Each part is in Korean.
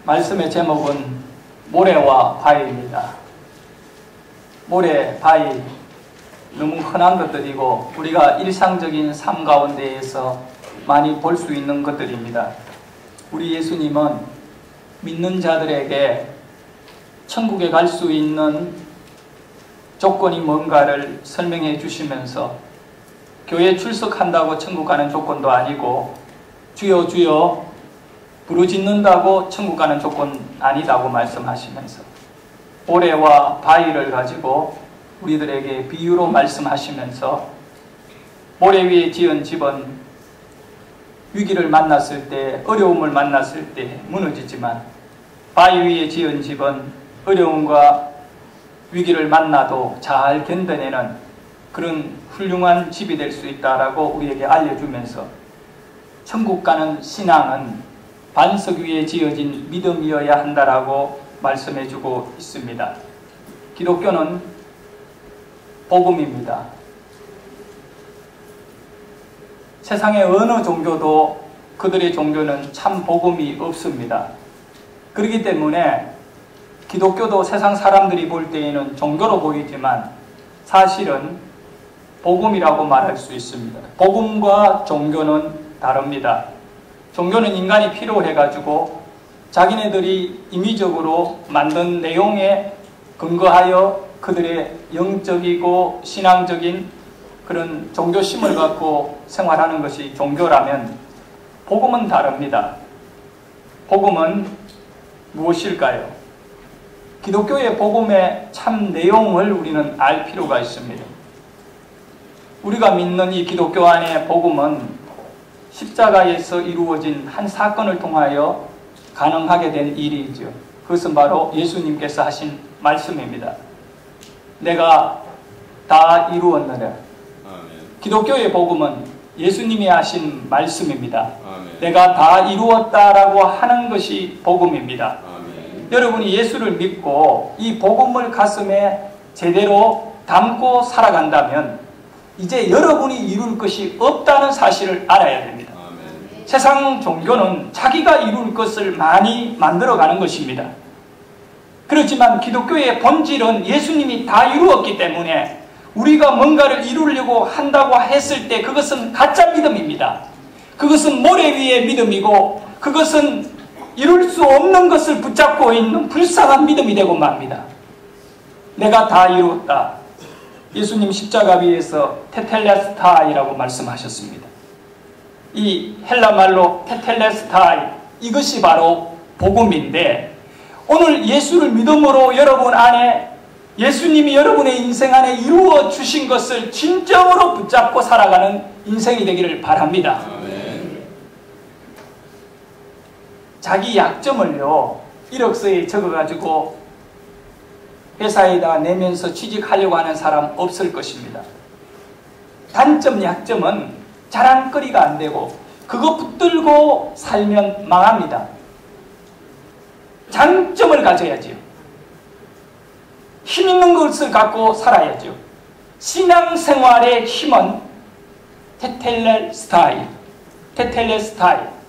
말씀의 제목은 모래와 바위입니다. 모래, 바위, 너무 흔한 것들이고 우리가 일상적인 삶 가운데에서 많이 볼 수 있는 것들입니다. 우리 예수님은 믿는 자들에게 천국에 갈 수 있는 조건이 뭔가를 설명해 주시면서 교회에 출석한다고 천국 가는 조건도 아니고 주여 주여 부르짖는다고 천국 가는 조건 아니다고 말씀하시면서 모래와 바위를 가지고 우리들에게 비유로 말씀하시면서 모래 위에 지은 집은 위기를 만났을 때, 어려움을 만났을 때 무너지지만 바위 위에 지은 집은 어려움과 위기를 만나도 잘 견뎌내는 그런 훌륭한 집이 될 수 있다라고 우리에게 알려주면서 천국 가는 신앙은 반석 위에 지어진 믿음이어야 한다라고 말씀해주고 있습니다. 기독교는 복음입니다. 세상의 어느 종교도 그들의 종교는 참 복음이 없습니다. 그렇기 때문에 기독교도 세상 사람들이 볼 때에는 종교로 보이지만 사실은 복음이라고 말할 수 있습니다. 복음과 종교는 다릅니다. 종교는 인간이 필요해가지고 자기네들이 임의적으로 만든 내용에 근거하여 그들의 영적이고 신앙적인 그런 종교심을 갖고 생활하는 것이 종교라면 복음은 다릅니다. 복음은 무엇일까요? 기독교의 복음의 참 내용을 우리는 알 필요가 있습니다. 우리가 믿는 이 기독교 안의 복음은 십자가에서 이루어진 한 사건을 통하여 가능하게 된 일이죠. 그것은 바로 예수님께서 하신 말씀입니다. 내가 다 이루었느냐. 기독교의 복음은 예수님이 하신 말씀입니다. 아멘. 내가 다 이루었다라고 하는 것이 복음입니다. 아멘. 여러분이 예수를 믿고 이 복음을 가슴에 제대로 담고 살아간다면 이제 여러분이 이룰 것이 없다는 사실을 알아야 됩니다. 아멘. 세상 종교는 자기가 이룰 것을 많이 만들어가는 것입니다. 그렇지만 기독교의 본질은 예수님이 다 이루었기 때문에 우리가 뭔가를 이루려고 한다고 했을 때 그것은 가짜 믿음입니다. 그것은 모래 위의 믿음이고 그것은 이룰 수 없는 것을 붙잡고 있는 불쌍한 믿음이 되고 맙니다. 내가 다 이루었다. 예수님 십자가 위에서 테텔레스타이라고 말씀하셨습니다. 이 헬라 말로 테텔레스타이, 이것이 바로 복음인데 오늘 예수를 믿음으로 여러분 안에 예수님이 여러분의 인생 안에 이루어 주신 것을 진정으로 붙잡고 살아가는 인생이 되기를 바랍니다. 아멘. 자기 약점을요 이력서에 적어가지고 회사에다 내면서 취직하려고 하는 사람 없을 것입니다. 단점, 약점은 자랑거리가 안 되고 그거 붙들고 살면 망합니다. 장점을 가져야지요. 힘 있는 것을 갖고 살아야죠. 신앙생활의 힘은 테텔레스타이,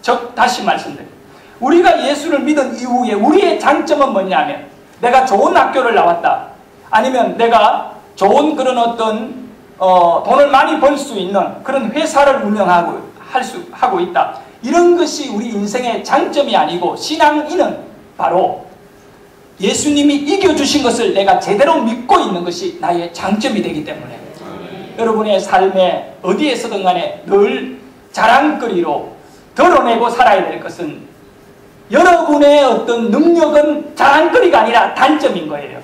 즉 다시 말씀드립니다. 우리가 예수를 믿은 이후에 우리의 장점은 뭐냐면 내가 좋은 학교를 나왔다. 아니면 내가 좋은 그런 어떤 돈을 많이 벌 수 있는 그런 회사를 운영하고 하고 있다. 이런 것이 우리 인생의 장점이 아니고 신앙인은 바로 예수님이 이겨주신 것을 내가 제대로 믿고 있는 것이 나의 장점이 되기 때문에 여러분의 삶에 어디에서든 간에 늘 자랑거리로 드러내고 살아야 될 것은 여러분의 어떤 능력은 자랑거리가 아니라 단점인 거예요.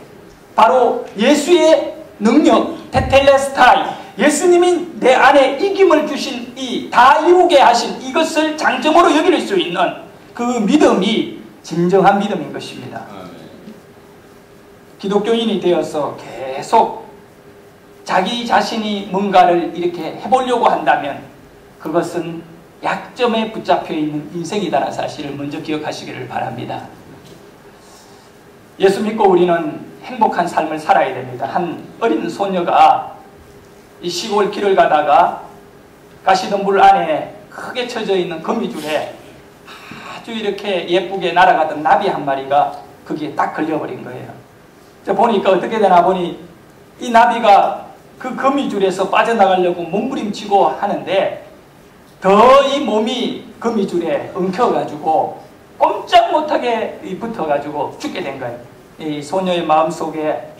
바로 예수의 능력, 테텔레스타이, 예수님이 내 안에 이김을 주신 이 다 이루게 하신 이것을 장점으로 여길 수 있는 그 믿음이 진정한 믿음인 것입니다. 기독교인이 되어서 계속 자기 자신이 뭔가를 이렇게 해보려고 한다면 그것은 약점에 붙잡혀 있는 인생이다라는 사실을 먼저 기억하시기를 바랍니다. 예수 믿고 우리는 행복한 삶을 살아야 됩니다. 한 어린 소녀가 이 시골 길을 가다가 가시덤불 안에 크게 쳐져 있는 거미줄에 아주 이렇게 예쁘게 날아가던 나비 한 마리가 거기에 딱 걸려버린 거예요. 보니까 어떻게 되나 보니 이 나비가 그 거미줄에서 빠져나가려고 몸부림치고 하는데 더 이 몸이 거미줄에 엉켜가지고 꼼짝 못하게 붙어가지고 죽게 된 거예요. 이 소녀의 마음속에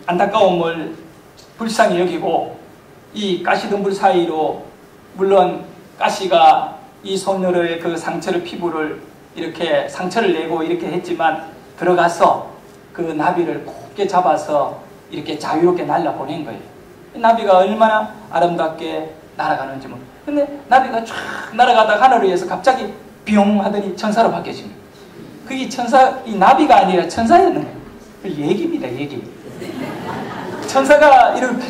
안타까움을 불쌍히 여기고 이 가시덤불 사이로 물론 가시가 이 소녀의 그 상처를 피부를 이렇게 상처를 내고 이렇게 했지만 들어가서 그 나비를 곱게 잡아서 이렇게 자유롭게 날라보낸 거예요. 나비가 얼마나 아름답게 날아가는지 뭐. 근데 나비가 쫙 날아가다가 하늘 위에서 갑자기 뿅 하더니 천사로 바뀌어집니다. 그게 이 나비가 아니라 천사였는 거예요. 그 얘기입니다, 얘기. 천사가 이렇게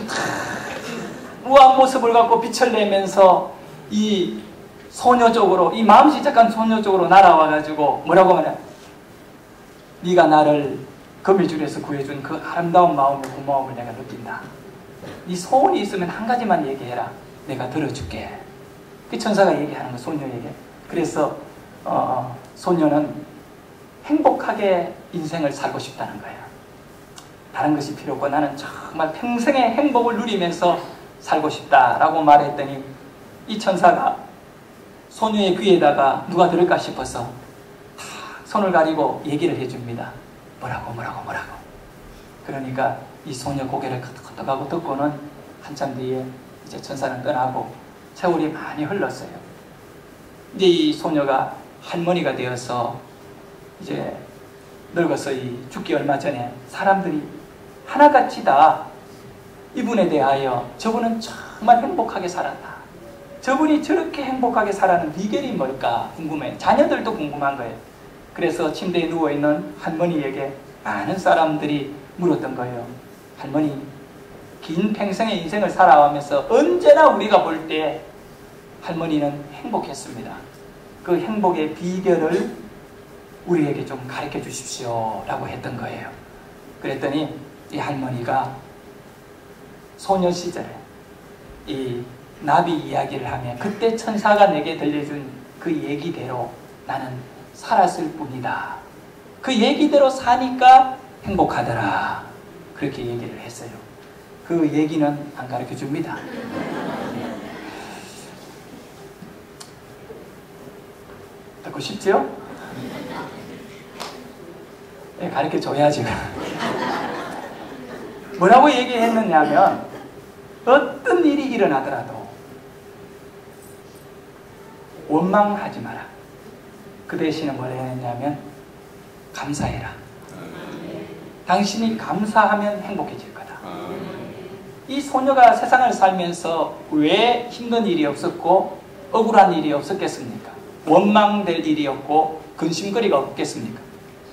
우아한 모습을 갖고 빛을 내면서 이 소녀 쪽으로, 이 마음 시작한 소녀 쪽으로 날아와가지고 뭐라고 하냐. 네가 나를 거미줄에서 구해준 그 아름다운 마음의 고마움을 내가 느낀다. 네 소원이 있으면 한 가지만 얘기해라. 내가 들어줄게. 그 천사가 얘기하는 거, 소녀에게. 그래서 소녀는 행복하게 인생을 살고 싶다는 거예요. 다른 것이 필요 없고 나는 정말 평생의 행복을 누리면서 살고 싶다라고 말했더니 이 천사가 소녀의 귀에다가 누가 들을까 싶어서 손을 가리고 얘기를 해줍니다. 뭐라고. 그러니까 이 소녀 고개를 끄덕끄덕하고 듣고는 한참 뒤에 이제 천사는 떠나고 세월이 많이 흘렀어요. 이제 이 소녀가 할머니가 되어서 이제 늙어서 죽기 얼마 전에 사람들이 하나같이 다 이분에 대하여 저분은 정말 행복하게 살았다. 저분이 저렇게 행복하게 살아는 비결이 뭘까 궁금해. 자녀들도 궁금한 거예요. 그래서 침대에 누워있는 할머니에게 많은 사람들이 물었던 거예요. 할머니, 긴 평생의 인생을 살아가면서 언제나 우리가 볼 때 할머니는 행복했습니다. 그 행복의 비결을 우리에게 좀 가르쳐 주십시오 라고 했던 거예요. 그랬더니 이 할머니가 소녀 시절에 이 나비 이야기를 하면 그때 천사가 내게 들려준 그 얘기대로 나는 살았을 뿐이다. 그 얘기대로 사니까 행복하더라. 그렇게 얘기를 했어요. 그 얘기는 안 가르쳐 줍니다. 듣고 싶지요? 네, 가르쳐 줘야지. 뭐라고 얘기했느냐면 어떤 일이 일어나더라도 원망하지 마라. 그 대신에 뭘 했냐면 감사해라. 당신이 감사하면 행복해질 거다. 이 소녀가 세상을 살면서 왜 힘든 일이 없었고 억울한 일이 없었겠습니까? 원망될 일이 없고 근심거리가 없겠습니까?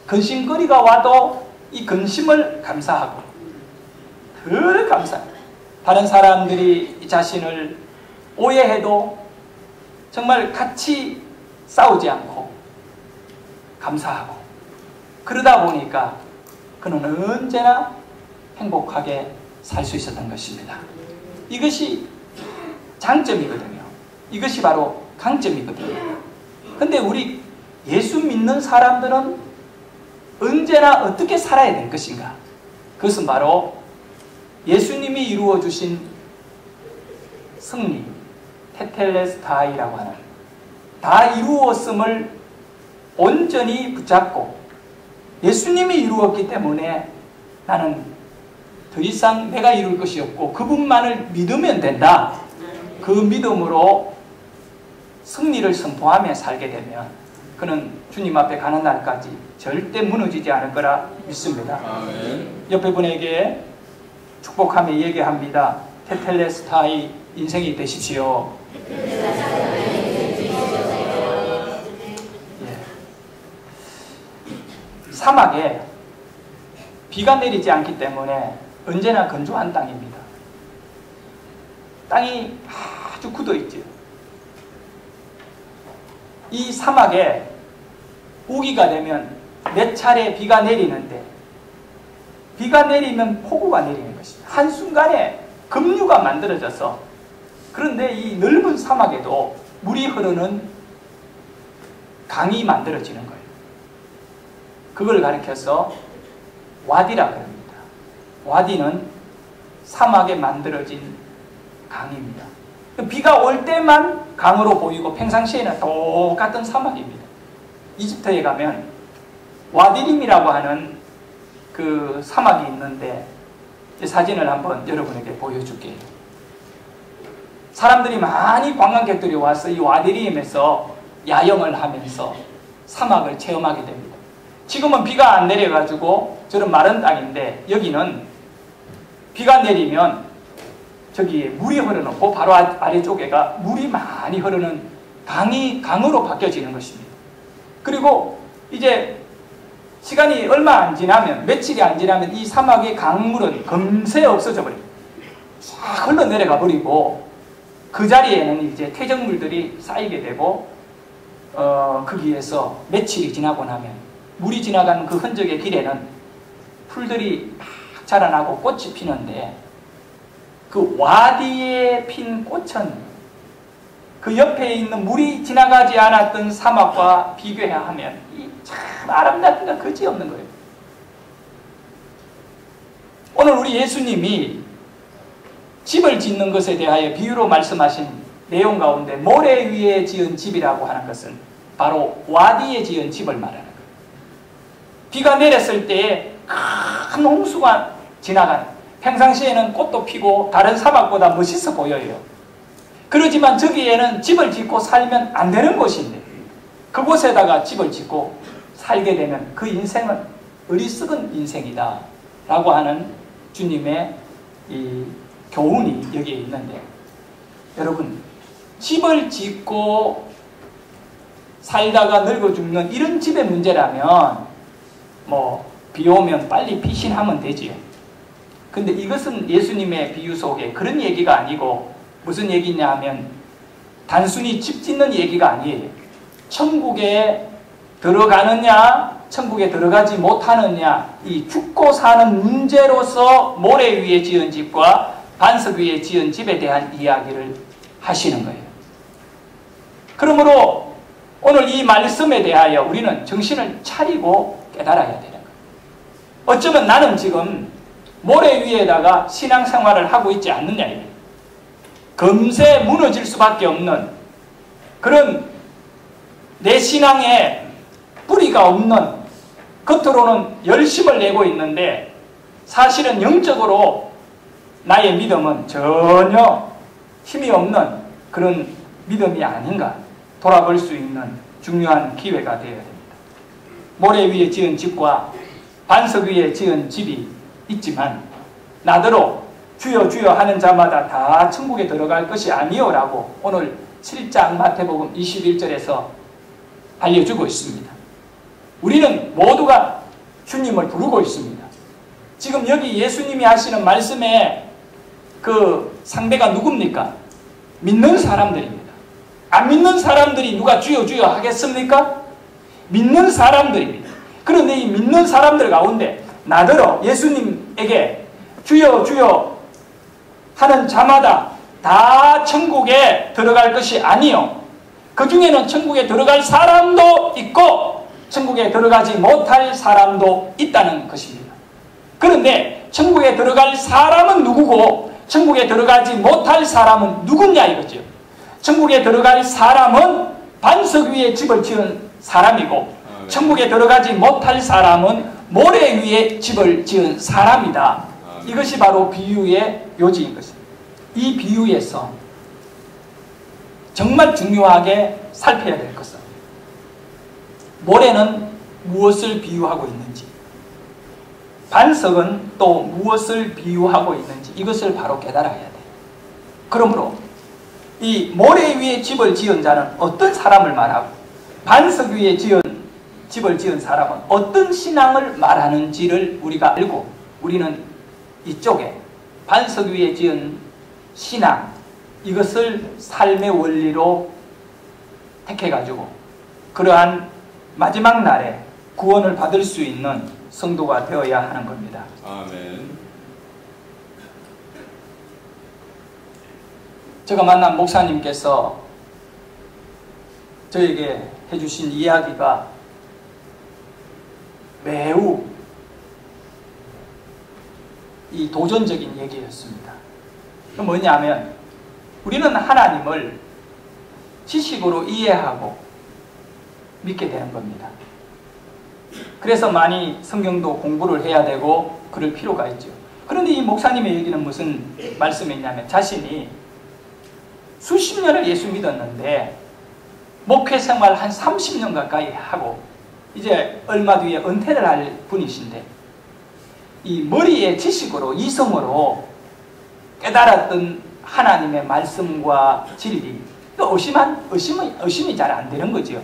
근심거리가 와도 이 근심을 감사하고 늘 감사. 다른 사람들이 자신을 오해해도 정말 같이 싸우지 않고 감사하고 그러다 보니까 그는 언제나 행복하게 살 수 있었던 것입니다. 이것이 장점이거든요. 이것이 바로 강점이거든요. 근데 우리 예수 믿는 사람들은 언제나 어떻게 살아야 될 것인가? 그것은 바로 예수님이 이루어 주신 승리, 테텔레스타이라고 하는 다 이루었음을 온전히 붙잡고 예수님이 이루었기 때문에 나는 더 이상 내가 이룰 것이 없고 그분만을 믿으면 된다. 그 믿음으로 승리를 선포하며 살게 되면 그는 주님 앞에 가는 날까지 절대 무너지지 않을 거라 믿습니다. 옆에 분에게 축복하며 얘기합니다. 테텔레스타이 인생이 되십시오. 사막에 비가 내리지 않기 때문에 언제나 건조한 땅입니다. 땅이 아주 굳어있죠. 이 사막에 우기가 되면 몇 차례 비가 내리는데 비가 내리면 폭우가 내리는 것입니다. 한순간에 급류가 만들어져서 그런데 이 넓은 사막에도 물이 흐르는 강이 만들어지는 거예요. 그걸 가리켜서 와디라고 합니다. 와디는 사막에 만들어진 강입니다. 비가 올 때만 강으로 보이고 평상시에는 똑같은 사막입니다. 이집트에 가면 와디림이라고 하는 그 사막이 있는데 이 사진을 한번 여러분에게 보여줄게요. 사람들이 많이 관광객들이 와서 이 와디림에서 야영을 하면서 사막을 체험하게 됩니다. 지금은 비가 안 내려가지고 저런 마른 땅인데 여기는 비가 내리면 저기에 물이 흐르는 그 바로 아래쪽에가 물이 많이 흐르는 강으로 바뀌어지는 것입니다. 그리고 이제 시간이 얼마 안 지나면 며칠이 안 지나면 이 사막의 강물은 금세 없어져 버립니다. 쫙 흘러내려가 버리고 그 자리에는 이제 퇴적물들이 쌓이게 되고 거기에서 며칠이 지나고 나면 물이 지나가는 그 흔적의 길에는 풀들이 막 자라나고 꽃이 피는데 그 와디에 핀 꽃은 그 옆에 있는 물이 지나가지 않았던 사막과 비교하면 참 아름답은 건 그지없는 거예요. 오늘 우리 예수님이 집을 짓는 것에 대하여 비유로 말씀하신 내용 가운데 모래 위에 지은 집이라고 하는 것은 바로 와디에 지은 집을 말하는 거예요. 비가 내렸을 때에 큰 홍수가 지나간, 평상시에는 꽃도 피고 다른 사막보다 멋있어 보여요. 그러지만 저기에는 집을 짓고 살면 안 되는 곳인데 그곳에다가 집을 짓고 살게 되면 그 인생은 어리석은 인생이다 라고 하는 주님의 이 교훈이 여기에 있는데, 여러분 집을 짓고 살다가 늙어 죽는 이런 집의 문제라면 뭐 비 오면 빨리 피신하면 되지요. 근데 이것은 예수님의 비유 속에 그런 얘기가 아니고 무슨 얘기냐 하면 단순히 집 짓는 얘기가 아니에요. 천국에 들어가느냐 천국에 들어가지 못하느냐, 이 죽고 사는 문제로서 모래 위에 지은 집과 반석 위에 지은 집에 대한 이야기를 하시는 거예요. 그러므로 오늘 이 말씀에 대하여 우리는 정신을 차리고 깨달아야 되는 거예요. 어쩌면 나는 지금 모래 위에다가 신앙생활을 하고 있지 않느냐 이거예요. 금세 무너질 수밖에 없는 그런 내 신앙에 뿌리가 없는, 겉으로는 열심을 내고 있는데 사실은 영적으로 나의 믿음은 전혀 힘이 없는 그런 믿음이 아닌가 돌아볼 수 있는 중요한 기회가 되어야 됩니다. 모래 위에 지은 집과 반석 위에 지은 집이 있지만 나더러 주여 주여 하는 자마다 다 천국에 들어갈 것이 아니요 라고 오늘 7장 마태복음 21절에서 알려주고 있습니다. 우리는 모두가 주님을 부르고 있습니다. 지금 여기 예수님이 하시는 말씀에 그 상대가 누굽니까? 믿는 사람들입니다. 안 믿는 사람들이 누가 주여 주여 하겠습니까? 믿는 사람들입니다. 그런데 이 믿는 사람들 가운데 나더러 예수님에게 주여 주여 하는 자마다 다 천국에 들어갈 것이 아니요, 그 중에는 천국에 들어갈 사람도 있고 천국에 들어가지 못할 사람도 있다는 것입니다. 그런데 천국에 들어갈 사람은 누구고 천국에 들어가지 못할 사람은 누구냐 이거죠. 천국에 들어갈 사람은 반석 위에 집을 지은 사람이고 천국에 들어가지 못할 사람은 모래 위에 집을 지은 사람이다. 이것이 바로 비유의 요지인 것입니다. 이 비유에서 정말 중요하게 살펴야 될 것은 모래는 무엇을 비유하고 있는지, 반석은 또 무엇을 비유하고 있는지 이것을 바로 깨달아야 돼요. 그러므로 이 모래 위에 집을 지은 자는 어떤 사람을 말하고 반석 위에 집을 지은 사람은 어떤 신앙을 말하는지를 우리가 알고 우리는 이쪽에 반석 위에 지은 신앙, 이것을 삶의 원리로 택해가지고 그러한 마지막 날에 구원을 받을 수 있는 성도가 되어야 하는 겁니다. 아멘. 제가 만난 목사님께서 저에게 해주신 이야기가 매우 이 도전적인 얘기였습니다. 그 뭐냐면 우리는 하나님을 지식으로 이해하고 믿게 되는 겁니다. 그래서 많이 성경도 공부를 해야 되고 그럴 필요가 있죠. 그런데 이 목사님의 얘기는 무슨 말씀이냐면 자신이 수십 년을 예수 믿었는데 목회 생활 한 30년 가까이 하고 이제 얼마 뒤에 은퇴를 할 분이신데 이 머리의 지식으로 이성으로 깨달았던 하나님의 말씀과 진리 의심이 잘 안 되는 거죠.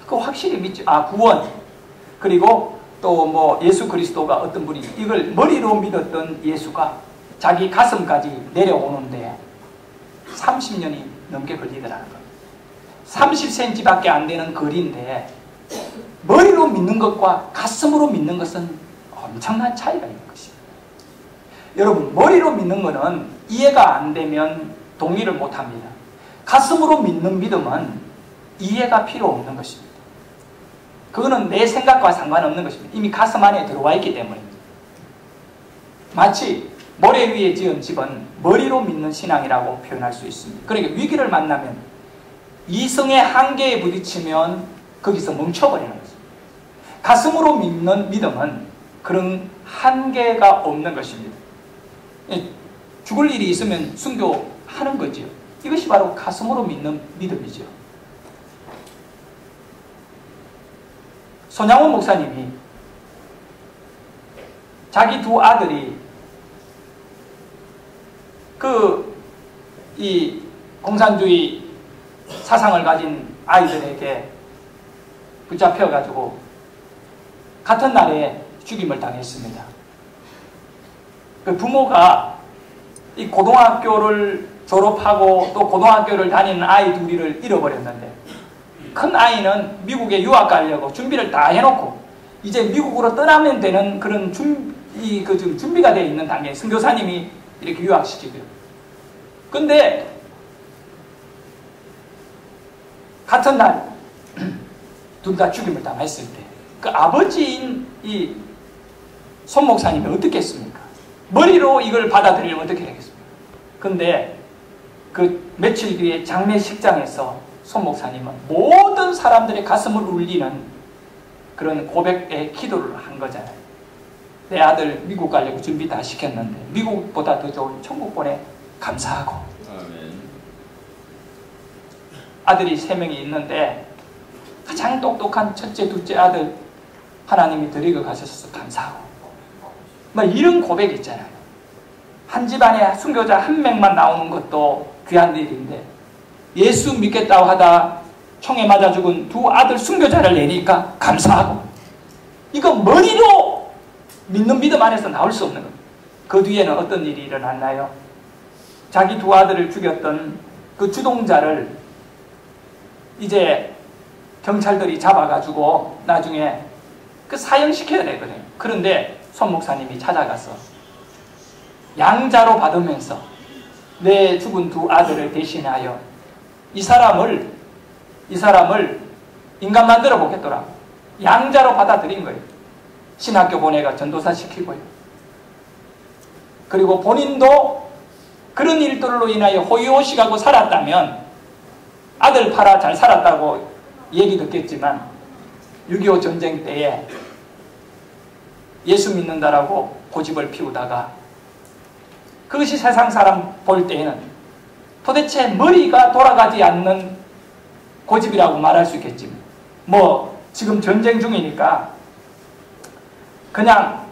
그 확실히 믿죠. 구원 그리고 또 뭐 예수 그리스도가 어떤 분이 이걸 머리로 믿었던 예수가 자기 가슴까지 내려오는데 30년이 넘게 걸리더라는 거예요. 30cm밖에 안 되는 거리인데 머리로 믿는 것과 가슴으로 믿는 것은 엄청난 차이가 있는 것입니다. 여러분, 머리로 믿는 것은 이해가 안 되면 동의를 못합니다. 가슴으로 믿는 믿음은 이해가 필요 없는 것입니다. 그거는 내 생각과 상관없는 것입니다. 이미 가슴 안에 들어와 있기 때문입니다. 마치 모래 위에 지은 집은 머리로 믿는 신앙이라고 표현할 수 있습니다. 그러니까 위기를 만나면 이성의 한계에 부딪히면 거기서 멈춰버리는 것입니다. 가슴으로 믿는 믿음은 그런 한계가 없는 것입니다. 죽을 일이 있으면 순교하는 거죠. 이것이 바로 가슴으로 믿는 믿음이죠. 손양원 목사님이 자기 두 아들이 이 공산주의 사상을 가진 아이들에게 붙잡혀가지고 같은 날에 죽임을 당했습니다. 그 부모가 이 고등학교를 졸업하고 또 고등학교를 다니는 아이 둘이를 잃어버렸는데 큰 아이는 미국에 유학 가려고 준비를 다 해놓고 이제 미국으로 떠나면 되는 그런 지금 준비가 되어 있는 단계에 선교사님이 이렇게 유학시키고요. 근데 같은 날 둘 다 죽임을 당했을 때 그 아버지인 이 손 목사님이 어떻게 했습니까? 머리로 이걸 받아들이면 어떻게 되겠습니까? 근데 그 며칠 뒤에 장례식장에서 손 목사님은 모든 사람들의 가슴을 울리는 그런 고백의 기도를 한 거잖아요. 내 아들 미국 가려고 준비 다 시켰는데 미국보다 더 좋은 천국 보내 감사하고. 아멘. 아들이 3명이 있는데 가장 똑똑한 첫째, 둘째 아들 하나님이 데리고 가셔서 감사하고 뭐 이런 고백이 있잖아요. 한 집안에 순교자 한 명만 나오는 것도 귀한 일인데 예수 믿겠다고 하다 총에 맞아 죽은 두 아들 순교자를 내니까 감사하고. 이거 머리로 믿는 믿음 안에서 나올 수 없는 겁니다. 그 뒤에는 어떤 일이 일어났나요? 자기 두 아들을 죽였던 그 주동자를 이제 경찰들이 잡아가지고 나중에 그 사형시켜야 되거든요. 그런데 손 목사님이 찾아가서 양자로 받으면서 내 죽은 두 아들을 대신하여 이 사람을 인간 만들어 보겠더라고. 양자로 받아들인 거예요. 신학교 보내가 전도사 시키고요. 그리고 본인도 그런 일들로 인하여 호의호식하고 살았다면 아들 팔아 잘 살았다고 얘기 듣겠지만 6.25 전쟁 때에 예수 믿는다라고 고집을 피우다가 그것이 세상 사람 볼 때에는 도대체 머리가 돌아가지 않는 고집이라고 말할 수 있겠지만 뭐 지금 전쟁 중이니까 그냥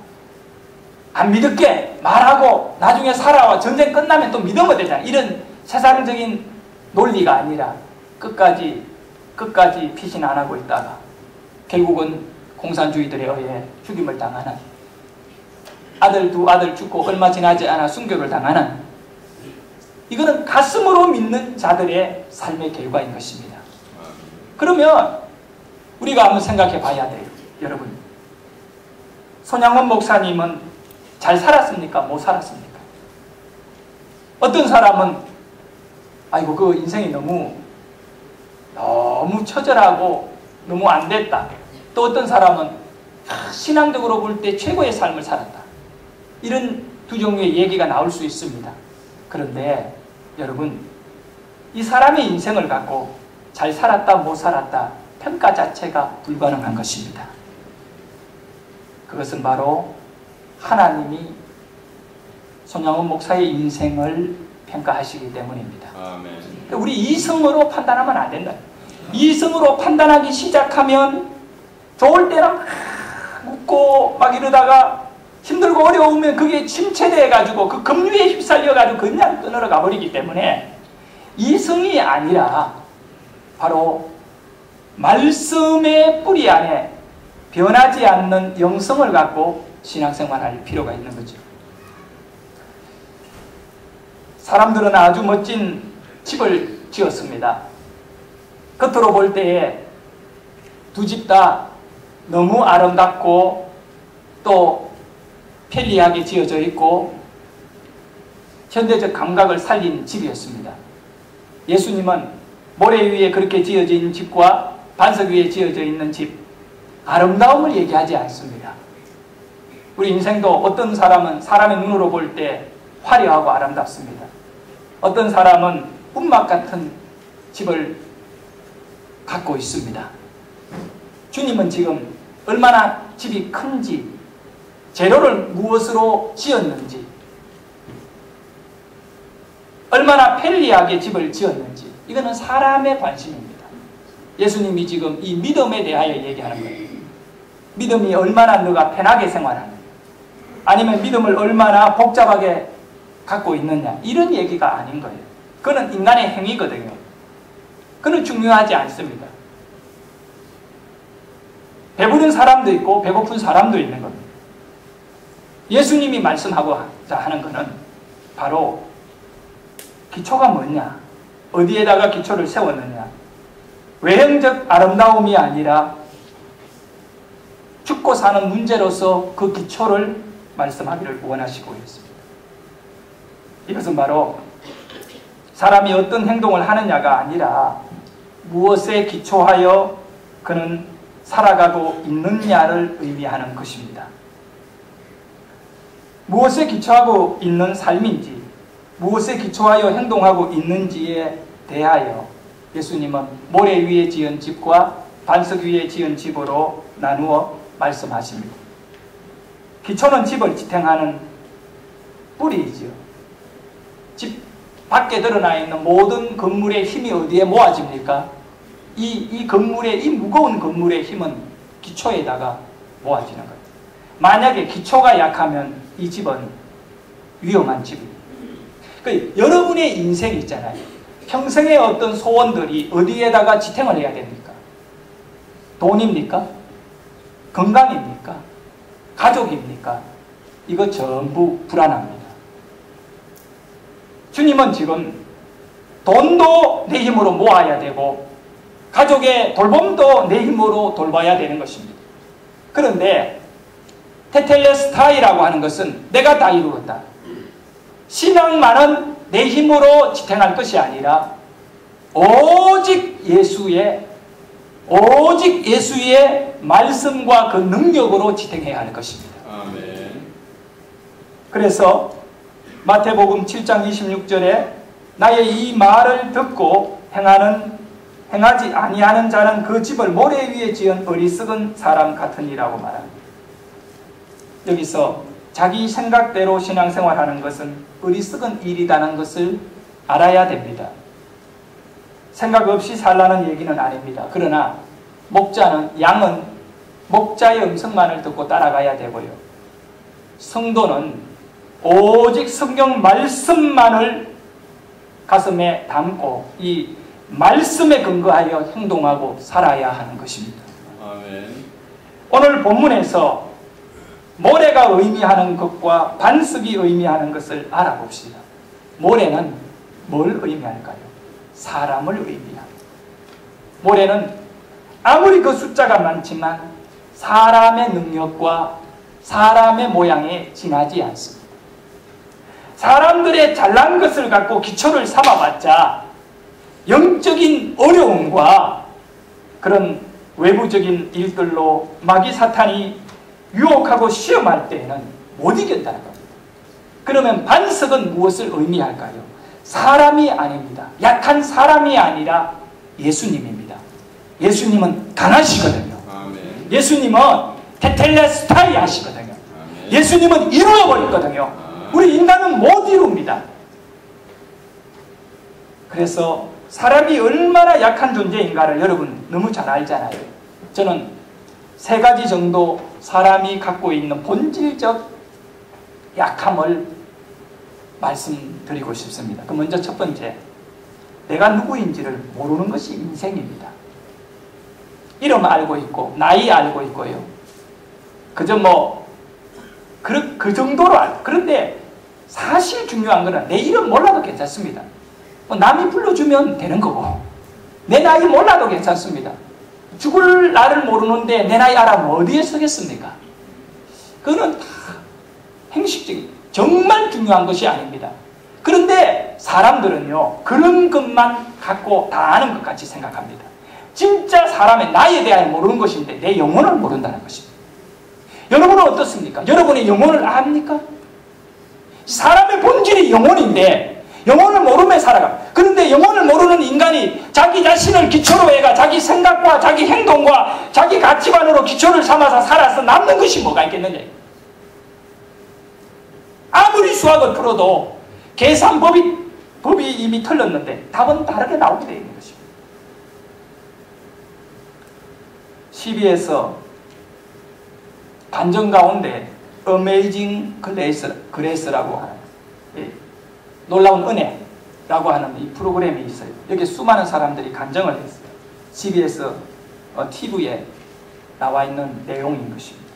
안 믿을게 말하고 나중에 살아와 전쟁 끝나면 또 믿으면 되잖아. 이런 세상적인 논리가 아니라 끝까지 피신 안 하고 있다가 결국은 공산주의들에 의해 죽임을 당하는 두 아들 죽고 얼마 지나지 않아 순교를 당하는 이거는 가슴으로 믿는 자들의 삶의 결과인 것입니다. 그러면 우리가 한번 생각해 봐야 돼요. 여러분, 손양원 목사님은 잘 살았습니까? 못 살았습니까? 어떤 사람은 아이고 그 인생이 너무 너무 처절하고 너무 안 됐다. 또 어떤 사람은 신앙적으로 볼 때 최고의 삶을 살았다. 이런 두 종류의 얘기가 나올 수 있습니다. 그런데 여러분, 이 사람의 인생을 갖고 잘 살았다 못 살았다 평가 자체가 불가능한 것입니다. 그것은 바로 하나님이 손양원 목사의 인생을 평가하시기 때문입니다. 아멘. 우리 이성으로 판단하면 안 된다. 이성으로 판단하기 시작하면 좋을 때는 막 웃고 막 이러다가 힘들고 어려우면 그게 침체돼가지고 그 급류에 휩쓸려가지고 그냥 떠나러 가버리기 때문에 이성이 아니라 바로 말씀의 뿌리 안에 변하지 않는 영성을 갖고 신앙생활할 필요가 있는 거죠. 사람들은 아주 멋진 집을 지었습니다. 겉으로 볼 때에 두 집 다 너무 아름답고 또 편리하게 지어져 있고 현대적 감각을 살린 집이었습니다. 예수님은 모래 위에 그렇게 지어진 집과 반석 위에 지어져 있는 집, 아름다움을 얘기하지 않습니다. 우리 인생도 어떤 사람은 사람의 눈으로 볼 때 화려하고 아름답습니다. 어떤 사람은 운막 같은 집을 갖고 있습니다. 주님은 지금 얼마나 집이 큰지, 재료를 무엇으로 지었는지, 얼마나 편리하게 집을 지었는지, 이거는 사람의 관심입니다. 예수님이 지금 이 믿음에 대하여 얘기하는 거예요. 믿음이 얼마나 너가 편하게 생활하느냐, 아니면 믿음을 얼마나 복잡하게 갖고 있느냐, 이런 얘기가 아닌 거예요. 그건 인간의 행위거든요. 그건 중요하지 않습니다. 배부른 사람도 있고 배고픈 사람도 있는 겁니다. 예수님이 말씀하고자 하는 것은 바로 기초가 뭐냐, 어디에다가 기초를 세웠느냐, 외형적 아름다움이 아니라 죽고 사는 문제로서 그 기초를 말씀하기를 원하시고 있습니다. 이것은 바로 사람이 어떤 행동을 하느냐가 아니라 무엇에 기초하여 그는 살아가고 있느냐를 의미하는 것입니다. 무엇에 기초하고 있는 삶인지, 무엇에 기초하여 행동하고 있는지에 대하여 예수님은 모래 위에 지은 집과 반석 위에 지은 집으로 나누어 말씀하십니다. 기초는 집을 지탱하는 뿌리이지요. 집 밖에 드러나 있는 모든 건물의 힘이 어디에 모아집니까? 이 건물의, 이 무거운 건물의 힘은 기초에다가 모아지는 거예요. 만약에 기초가 약하면 이 집은 위험한 집입니다. 그러니까 여러분의 인생이 있잖아요. 평생의 어떤 소원들이 어디에다가 지탱을 해야 됩니까? 돈입니까? 건강입니까? 가족입니까? 이거 전부 불안합니다. 주님은 지금 돈도 내 힘으로 모아야 되고 가족의 돌봄도 내 힘으로 돌봐야 되는 것입니다. 그런데 테텔레스타이라고 하는 것은 내가 다 이루었다. 신앙만은 내 힘으로 지탱할 것이 아니라 오직 예수의 말씀과 그 능력으로 지탱해야 할 것입니다. 아멘. 그래서 마태복음 7장 26절에 나의 이 말을 듣고 행하지 아니하는 자는 그 집을 모래 위에 지은 어리석은 사람 같으니라고 말합니다. 여기서 자기 생각대로 신앙생활하는 것은 어리석은 일이라는 것을 알아야 됩니다. 생각 없이 살라는 얘기는 아닙니다. 그러나 양은 목자의 음성만을 듣고 따라가야 되고요. 성도는 오직 성경 말씀만을 가슴에 담고 이 말씀에 근거하여 행동하고 살아야 하는 것입니다. 아멘. 오늘 본문에서 모래가 의미하는 것과 반석이 의미하는 것을 알아봅시다. 모래는 뭘 의미할까요? 사람을 의미합니다. 모래는 아무리 그 숫자가 많지만 사람의 능력과 사람의 모양에 지나지 않습니다. 사람들의 잘난 것을 갖고 기초를 삼아봤자 영적인 어려움과 그런 외부적인 일들로 마귀 사탄이 유혹하고 시험할 때에는 못 이겼다는 겁니다. 그러면 반석은 무엇을 의미할까요? 사람이 아닙니다. 약한 사람이 아니라 예수님입니다. 예수님은 강하시거든요. 아멘. 예수님은 테텔레스타이 하시거든요. 아멘. 예수님은 이루어버리거든요. 우리 인간은 못 이룹니다. 그래서 사람이 얼마나 약한 존재인가를 여러분 너무 잘 알잖아요. 저는 3가지 정도 사람이 갖고 있는 본질적 약함을 말씀드리고 싶습니다. 그 먼저 첫 번째, 내가 누구인지를 모르는 것이 인생입니다. 이름 알고 있고 나이 알고 있고요. 그저 그 정도로 알고. 그런데 사실 중요한 거는 내 이름 몰라도 괜찮습니다. 남이 불러주면 되는 거고 내 나이 몰라도 괜찮습니다. 죽을 날을 모르는데 내 나이 알아면 어디에 서겠습니까? 그거는 다 행식적인 정말 중요한 것이 아닙니다. 그런데 사람들은요 그런 것만 갖고 다 아는 것 같이 생각합니다. 진짜 사람의 나이에 대하여 모르는 것인데 내 영혼을 모른다는 것입니다. 여러분은 어떻습니까? 여러분의 영혼을 압니까? 사람의 본질이 영혼인데 영혼을 모르며 살아가. 그런데 영혼을 모르는 인간이 자기 자신을 기초로 해가 자기 생각과 자기 행동과 자기 가치관으로 기초를 삼아서 살아서 남는 것이 뭐가 있겠느냐. 아무리 수학을 풀어도 계산법이 이미 틀렸는데 답은 다르게 나오게 되어 있는 것입니다. CBS 반전 가운데 어메이징 그레이스라고 하는 놀라운 은혜라고 하는 이 프로그램이 있어요. 여기 수많은 사람들이 간증을 했어요. CBS TV에 나와 있는 내용인 것입니다.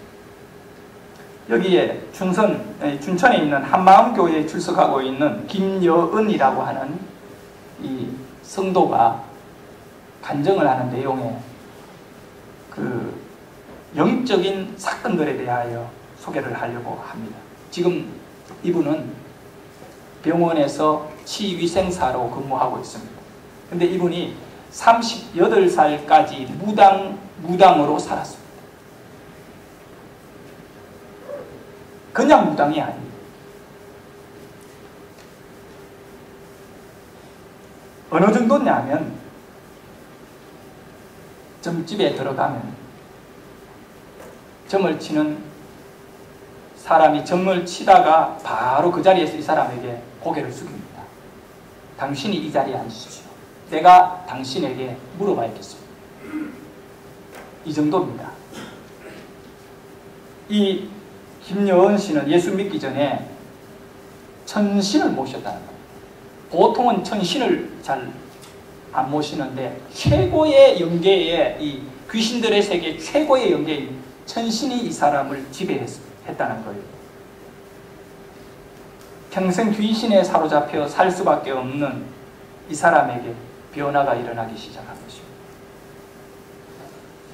여기에 춘천에 있는 한마음교회에 출석하고 있는 김여은이라고 하는 이 성도가 간증을 하는 내용에 그 영적인 사건들에 대하여 소개를 하려고 합니다. 지금 이분은 병원에서 치위생사로 근무하고 있습니다. 근데 이분이 38살까지 무당으로 살았습니다. 그냥 무당이 아니에요. 어느 정도냐면 점집에 들어가면 점을 치는 사람이 점을 치다가 바로 그 자리에서 이 사람에게 고개를 숙입니다. 당신이 이 자리에 앉으십시오. 내가 당신에게 물어봐야겠습니다. 이 정도입니다. 이 김여은 씨는 예수 믿기 전에 천신을 모셨다는 겁니다. 보통은 천신을 잘 안 모시는데 최고의 영계의 이 귀신들의 세계 최고의 영계인 천신이 이 사람을 지배했다는 거예요. 평생 귀신에 사로잡혀 살 수밖에 없는 이 사람에게 변화가 일어나기 시작한 것입니다.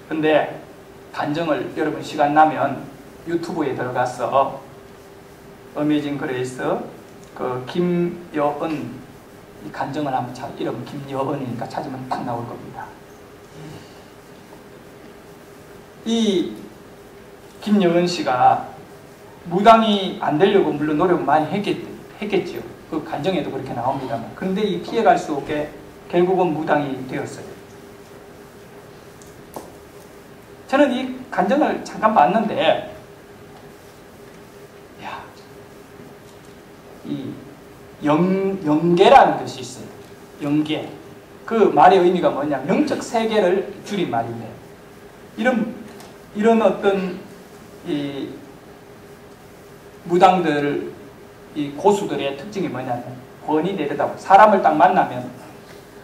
근데 간증을 여러분 시간 나면 유튜브에 들어가서 어메이징 그레이스 그 김여은 이 간증을 한번 이름 김여은이니까 찾으면 딱 나올 겁니다. 이 김여은 씨가 무당이 안 되려고 물론 노력을 많이 했겠지요. 그 간증에도 그렇게 나옵니다만. 그런데 이 피해갈 수 없게 결국은 무당이 되었어요. 저는 이 간증을 잠깐 봤는데, 이 영계라는 것이 있어요. 영계. 그 말의 의미가 뭐냐? 영적 세계를 줄인 말인데, 이런 어떤 이 무당들, 이 고수들의 특징이 뭐냐면 권위 내려다고 사람을 딱 만나면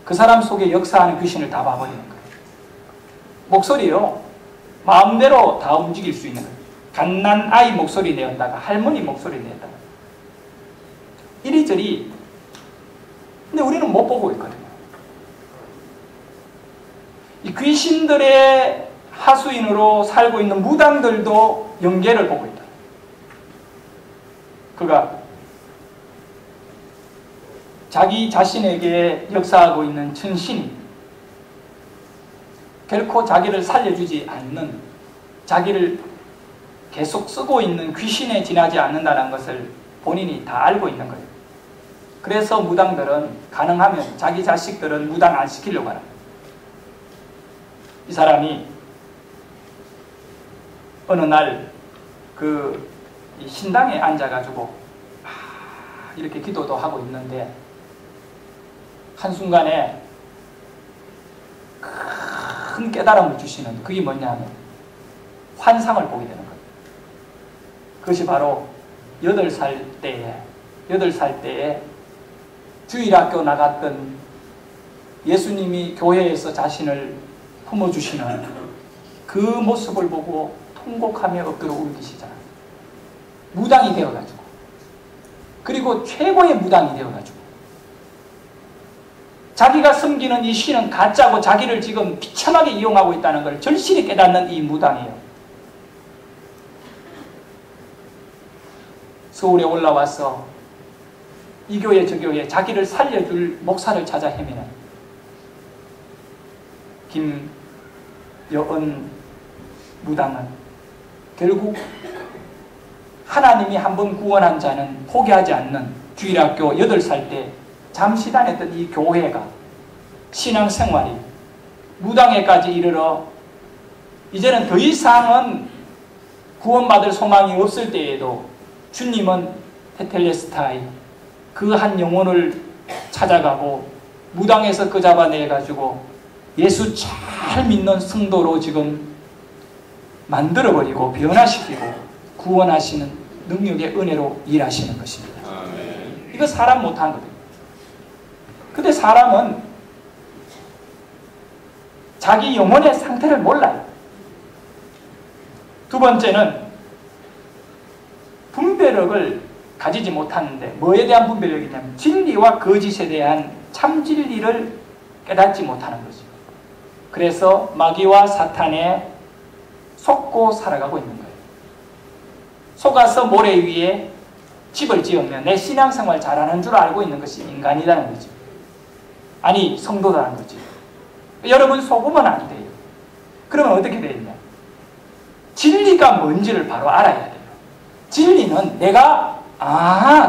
그 사람 속에 역사하는 귀신을 다 봐버리는 거예요. 목소리요. 마음대로 다 움직일 수 있는 거예요. 갓난 아이 목소리 내었다가 할머니 목소리 내었다가 이리저리. 근데 우리는 못 보고 있거든요. 이 귀신들의 하수인으로 살고 있는 무당들도 영계를 보고 있다. 그가 자기 자신에게 역사하고 있는 천신이 결코 자기를 살려주지 않는, 자기를 계속 쓰고 있는 귀신에 지나지 않는다는 것을 본인이 다 알고 있는 거예요. 그래서 무당들은 가능하면 자기 자식들은 무당 안 시키려고 하는 거예요. 이 사람이 어느 날 그 신당에 앉아가지고 이렇게 기도도 하고 있는데 한순간에 큰 깨달음을 주시는, 그게 뭐냐면 환상을 보게 되는 거예요. 그것이 바로 8살 때에 주일학교 나갔던 예수님이 교회에서 자신을 품어주시는 그 모습을 보고 통곡하며 엎드려 울기 시작합니다. 무당이 되어가지고, 그리고 최고의 무당이 되어가지고, 자기가 섬기는 이 신은 가짜고 자기를 지금 비참하게 이용하고 있다는 걸 절실히 깨닫는 이 무당이에요. 서울에 올라와서 이 교회 저 교회 자기를 살려줄 목사를 찾아 헤매는 김여은 무당은 결국 하나님이 한번 구원한 자는 포기하지 않는, 주일학교 8살 때 잠시 다녔던 이 교회가 신앙생활이 무당에까지 이르러 이제는 더 이상은 구원받을 소망이 없을 때에도 주님은 테텔레스타이 그 한 영혼을 찾아가고 무당에서 그 잡아내가지고 예수 잘 믿는 성도로 지금 만들어버리고 변화시키고 구원하시는 능력의 은혜로 일하시는 것입니다. 아멘. 이거 사람 못한 거거든요. 근데 사람은 자기 영혼의 상태를 몰라요. 두 번째는 분별력을 가지지 못하는데, 뭐에 대한 분별력이냐면 진리와 거짓에 대한 참 진리를 깨닫지 못하는 거죠. 그래서 마귀와 사탄에 속고 살아가고 있는 거예요. 속아서 모래 위에 집을 지으면 내 신앙생활 잘하는 줄 알고 있는 것이 인간이라는 거죠. 아니 성도라는 거죠. 여러분 속으면 안 돼요. 그러면 어떻게 되느냐? 진리가 뭔지를 바로 알아야 돼요. 진리는 내가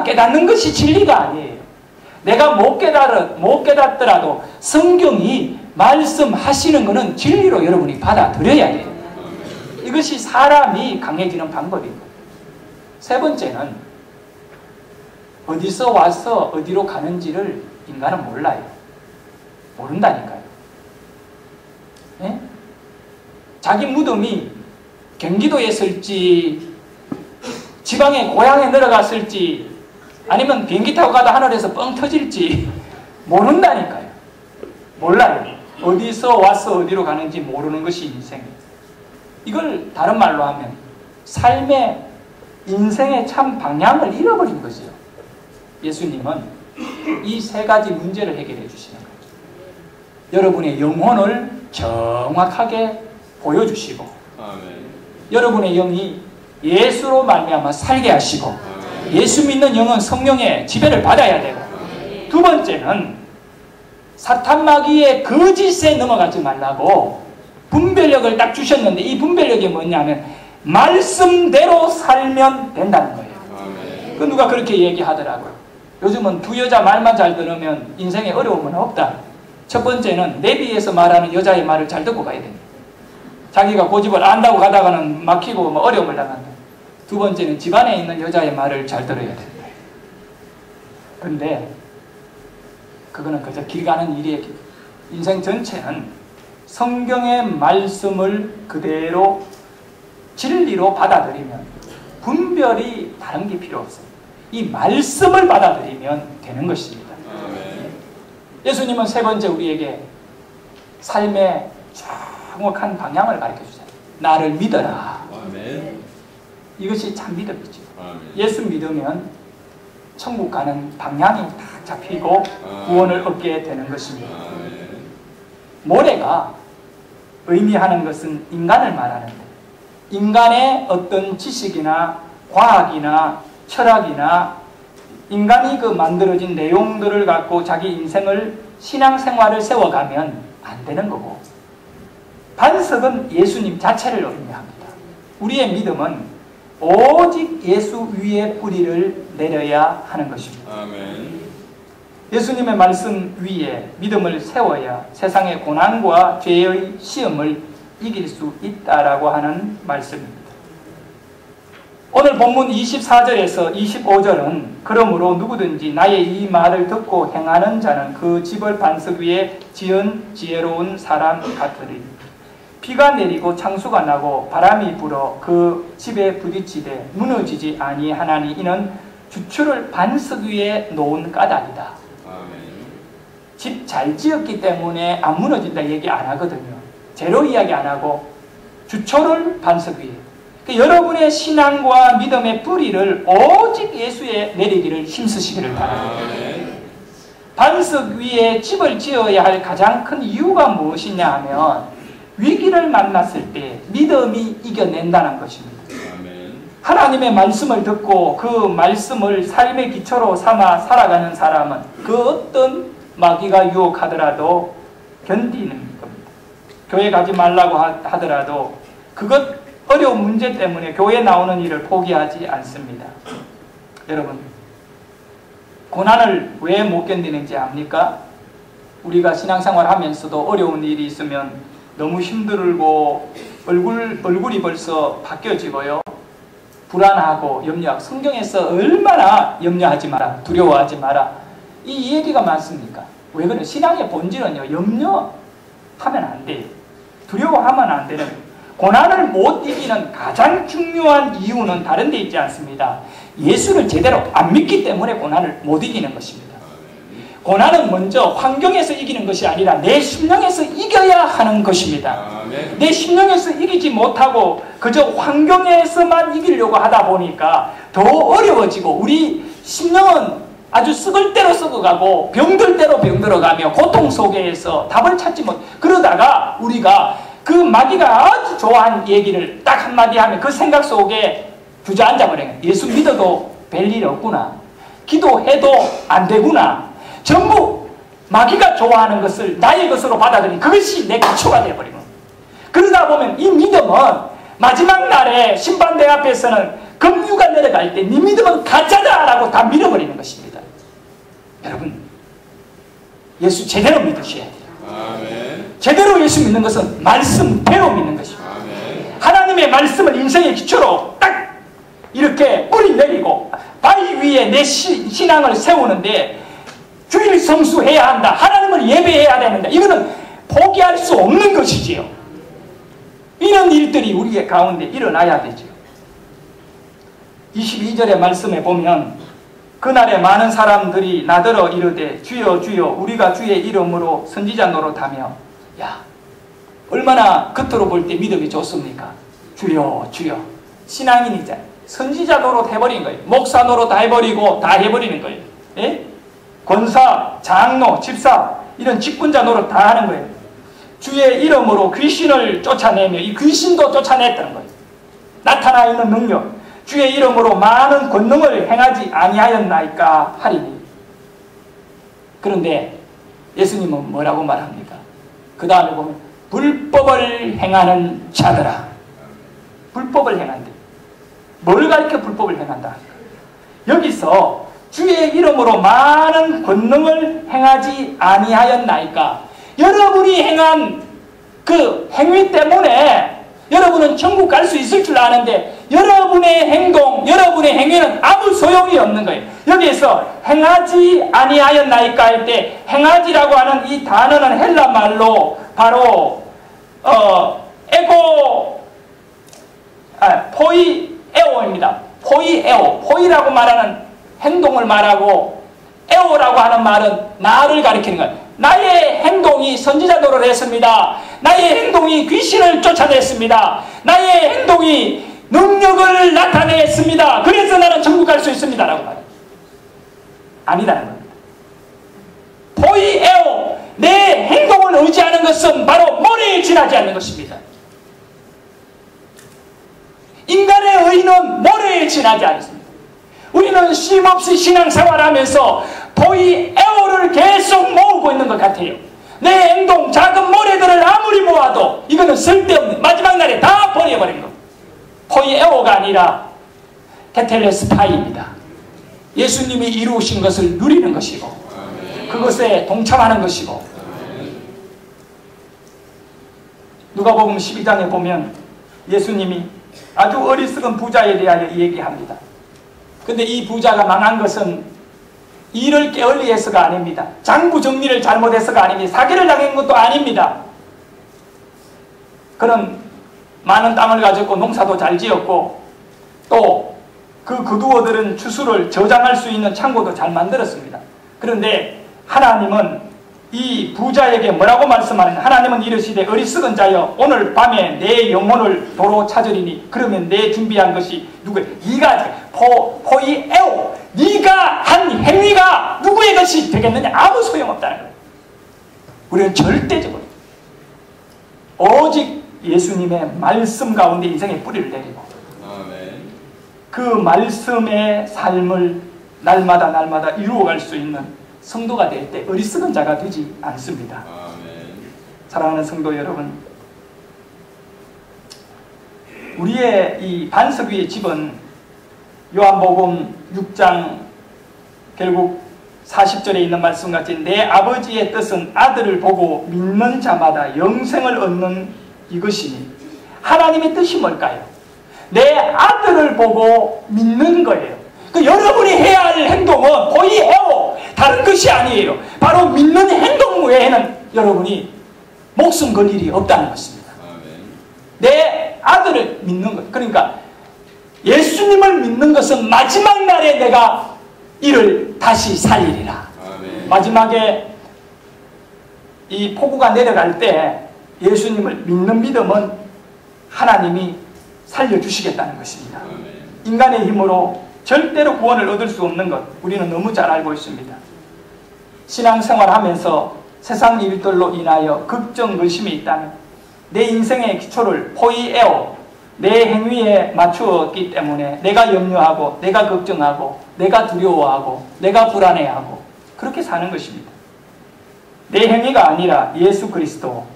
깨닫는 것이 진리가 아니에요. 내가 못 깨닫더라도 성경이 말씀하시는 것은 진리로 여러분이 받아들여야 돼요. 이것이 사람이 강해지는 방법입니다. 세 번째는 어디서 와서 어디로 가는지를 인간은 몰라요. 모른다니까요. 네? 자기 무덤이 경기도에 있을지 지방의 고향에 내려갔을지 아니면 비행기 타고 가다 하늘에서 뻥 터질지 모른다니까요. 몰라요. 어디서 와서 어디로 가는지 모르는 것이 인생이에요. 이걸 다른 말로 하면 삶의 인생의 참 방향을 잃어버린 거죠. 예수님은 이 세 가지 문제를 해결해 주시는 거죠. 여러분의 영혼을 정확하게 보여주시고, 아멘. 여러분의 영이 예수로 말미암아 살게 하시고, 예수 믿는 영은 성령의 지배를 받아야 되고, 두 번째는 사탄 마귀의 거짓에 넘어가지 말라고 분별력을 딱 주셨는데, 이 분별력이 뭐냐면 말씀대로 살면 된다는 거예요. 그 누가 그렇게 얘기하더라고요. 요즘은 두 여자 말만 잘 들으면 인생에 어려움은 없다. 첫 번째는 내비에서 말하는 여자의 말을 잘 듣고 가야 됩니다. 자기가 고집을 안다고 가다가는 막히고 어려움을 당한다. 두 번째는 집안에 있는 여자의 말을 잘 들어야 된다. 그런데 그거는 그저 길 가는 일이에요. 인생 전체는 성경의 말씀을 그대로 진리로 받아들이면 분별이 다른 게 필요 없어요. 이 말씀을 받아들이면 되는 것입니다. 예수님은 세 번째 우리에게 삶의 정확한 방향을 가르쳐 주세요. 나를 믿어라. 아멘. 이것이 참 믿음이죠. 아멘. 예수 믿으면 천국 가는 방향이 딱 잡히고 구원을 얻게 되는 것입니다. 아멘. 모래가 의미하는 것은 인간을 말하는데, 인간의 어떤 지식이나 과학이나 철학이나 인간이 그 만들어진 내용들을 갖고 자기 인생을 신앙생활을 세워가면 안 되는 거고, 반석은 예수님 자체를 의미합니다. 우리의 믿음은 오직 예수 위에 뿌리를 내려야 하는 것입니다. 아멘. 예수님의 말씀 위에 믿음을 세워야 세상의 고난과 죄의 시험을 이길 수 있다라고 하는 말씀입니다. 오늘 본문 24절에서 25절은 그러므로 누구든지 나의 이 말을 듣고 행하는 자는 그 집을 반석 위에 지은 지혜로운 사람 같으리. 비가 내리고 창수가 나고 바람이 불어 그 집에 부딪히되 무너지지 아니하나니 이는 주추를 반석 위에 놓은 까닭이다. 집 잘 지었기 때문에 안 무너진다 얘기 안 하거든요. 재료 이야기 안 하고 주초를 반석 위에. 여러분의 신앙과 믿음의 뿌리를 오직 예수에 내리기를 힘쓰시기를 바랍니다. 반석 위에 집을 지어야 할 가장 큰 이유가 무엇이냐 하면 위기를 만났을 때 믿음이 이겨낸다는 것입니다. 하나님의 말씀을 듣고 그 말씀을 삶의 기초로 삼아 살아가는 사람은 그 어떤 마귀가 유혹하더라도 견디는 겁니다. 교회 가지 말라고 하더라도 그것 어려운 문제 때문에 교회 나오는 일을 포기하지 않습니다. 여러분, 고난을 왜 못 견디는지 압니까? 우리가 신앙생활 하면서도 어려운 일이 있으면 너무 힘들고 얼굴이 벌써 바뀌어지고요. 불안하고 염려하고, 성경에서 얼마나 염려하지 마라, 두려워하지 마라, 이 얘기가 많습니까? 왜 그래? 신앙의 본질은요, 염려하면 안 돼요. 두려워하면 안 되는 거예요. 고난을 못 이기는 가장 중요한 이유는 다른 데 있지 않습니다. 예수를 제대로 안 믿기 때문에 고난을 못 이기는 것입니다. 고난은 먼저 환경에서 이기는 것이 아니라 내 심령에서 이겨야 하는 것입니다. 내 심령에서 이기지 못하고 그저 환경에서만 이기려고 하다 보니까 더 어려워지고 우리 심령은 아주 썩을 대로 썩어가고 병들 대로 병들어가며 고통 속에서 답을 찾지 못. 그러다가 우리가 그 마귀가 아주 좋아하는 얘기를 딱 한마디 하면 그 생각 속에 주저앉아 버려요. 예수 믿어도 별일 없구나. 기도해도 안 되구나. 전부 마귀가 좋아하는 것을 나의 것으로 받아들이니 그것이 내 기초가 되어버리고, 그러다 보면 이 믿음은 마지막 날에 심판대 앞에서는 금류가 내려갈 때 네 믿음은 가짜다라고 다 밀어버리는 것입니다. 여러분, 예수 제대로 믿으셔야 돼요. 아멘. 제대로 예수 믿는 것은 말씀대로 믿는 것입니다. 아멘. 하나님의 말씀을 인생의 기초로 딱 이렇게 뿌리 내리고 바위 위에 내 신앙을 세우는데 주일 성수해야 한다. 하나님을 예배해야 되는다. 이거는 포기할 수 없는 것이지요. 이런 일들이 우리의 가운데 일어나야 되죠. 22절의 말씀에 보면 그날에 많은 사람들이 나더러 이르되 주여 주여 우리가 주의 이름으로 선지자 노릇하며, 야, 얼마나 겉으로 볼 때 믿음이 좋습니까? 주여 주여. 신앙인이자 선지자 노릇 해버린 거예요. 목사 노릇 다 해버리고 다 해버리는 거예요. 예? 권사, 장로, 집사 이런 직분자 노릇 다 하는 거예요. 주의 이름으로 귀신을 쫓아내며 이 귀신도 쫓아냈다는 거예요. 나타나 있는 능력, 주의 이름으로 많은 권능을 행하지 아니하였나이까 하리니. 그런데 예수님은 뭐라고 말합니까? 그 다음에 보면 불법을 행하는 자들아. 불법을 행한대. 뭘 가리켜 불법을 행한다? 여기서 주의 이름으로 많은 권능을 행하지 아니하였나이까. 여러분이 행한 그 행위 때문에 여러분은 천국 갈 수 있을 줄 아는데 여러분의 행동, 여러분의 행위는 아무 소용이 없는 거예요. 여기에서 행하지 아니하였나이까 할 때 행하지라고 하는 이 단어는 헬라 말로 바로 포이에오입니다. 포이에오. 포이라고 말하는 행동을 말하고 에오라고 하는 말은 나를 가리키는 거예요. 나의 행동이 선지자 노릇을 했습니다. 나의 행동이 귀신을 쫓아냈습니다. 나의 행동이 능력을 나타냈습니다. 그래서 나는 천국 갈 수 있습니다. 라고 말해요. 아니다는 겁니다. 포이에오. 내 행동을 의지하는 것은 바로 모래에 지나지 않는 것입니다. 인간의 의는 모래에 지나지 않습니다. 우리는 쉼없이 신앙생활하면서 포이에오를 계속 모으고 있는 것 같아요. 내 행동, 작은 모래들을 아무리 모아도 이거는 쓸데없는, 마지막 날에 다 버려버린 것. 포이에오가 아니라 테텔레스타이입니다. 예수님이 이루신 것을 누리는 것이고 그것에 동참하는 것이고. 누가복음 12장에 보면 예수님이 아주 어리석은 부자에 대하여 얘기합니다. 근데 이 부자가 망한 것은 일을 게을리해서가 아닙니다. 장부 정리를 잘못해서가 아닙니다. 사기를 당한 것도 아닙니다. 그는 많은 땅을 가졌고 농사도 잘 지었고 또 그 거두어들은 추수를 저장할 수 있는 창고도 잘 만들었습니다. 그런데 하나님은 이 부자에게 뭐라고 말씀하느냐. 하나님은 이르시되 어리석은 자여 오늘 밤에 내 영혼을 도로 찾으리니 그러면 내 준비한 것이 누구의? 네가 포이에오 네가 한 행위가 누구의 것이 되겠느냐. 아무 소용없다는 거예요. 우리는 절대적으로 오직 예수님의 말씀 가운데 인생의 뿌리를 내리고 그 말씀의 삶을 날마다 이루어갈 수 있는 성도가 될 때 어리석은 자가 되지 않습니다. 사랑하는 성도 여러분, 우리의 이 반석 위의 집은 요한복음 6장 결국 40절에 있는 말씀같이 내 아버지의 뜻은 아들을 보고 믿는 자마다 영생을 얻는 이것이니. 하나님의 뜻이 뭘까요? 내 아들을 보고 믿는 거예요. 그 여러분이 해야 할 행동은 포이에오 다른 것이 아니에요. 바로 믿는 행동 외에는 여러분이 목숨 걸 일이 없다는 것입니다. 내 아들을 믿는 것. 그러니까 예수님을 믿는 것은 마지막 날에 내가 이를 다시 살리리라. 마지막에 이 폭우가 내려갈 때 예수님을 믿는 믿음은 하나님이 살려주시겠다는 것입니다. 인간의 힘으로 절대로 구원을 얻을 수 없는 것 우리는 너무 잘 알고 있습니다. 신앙생활하면서 세상 일들로 인하여 걱정, 의심이 있다면 내 인생의 기초를 포이에오 내 행위에 맞추었기 때문에 내가 염려하고 내가 걱정하고 내가 두려워하고 내가 불안해하고 그렇게 사는 것입니다. 내 행위가 아니라 예수 그리스도